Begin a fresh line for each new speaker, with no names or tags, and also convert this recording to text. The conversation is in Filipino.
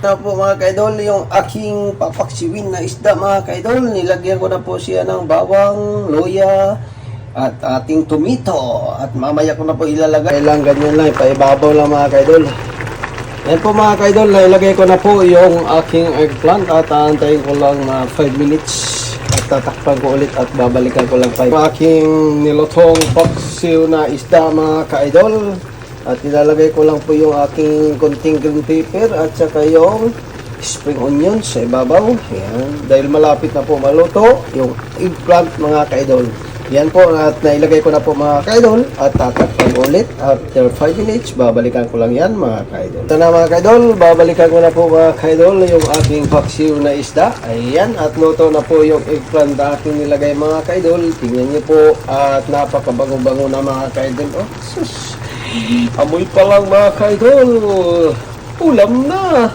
na po mga kaidol yung aking papaksiwin na isda mga kaidol. Nilagyan ko na po siya ng bawang, luya, at ating tomato. At mamaya ko na po ilalagay. Kailang ganyan lang, ipaibabaw lang mga kaidol. Yan po mga kaidol, nailagay ko na po yung aking eggplant at aantayin ko lang na 5 minutes. At tatakpan ko ulit at babalikan ko lang 5. Aking nilutong paksiw na isda mga kaidol. At ilalagay ko lang po yung aking konting green pepper at saka yung spring onions sa ibabaw. Ayan. Dahil malapit na po maluto yung eggplant mga kaidol. Yan po at nailagay ko na po mga kaidol at tatakpan ulit. After 5 minutes, babalikan ko lang yan mga kaidol. Ito na mga kaidol, babalikan ko na po mga kaidol yung aking paksiw na isda. Ayan, at luto na po yung eggplant na aking nilagay mga kaidol. Tingnan niyo po at napakabango-bango na mga kaidol. Oh, sus! Amoy pa lang mga kaidol. Ulam na.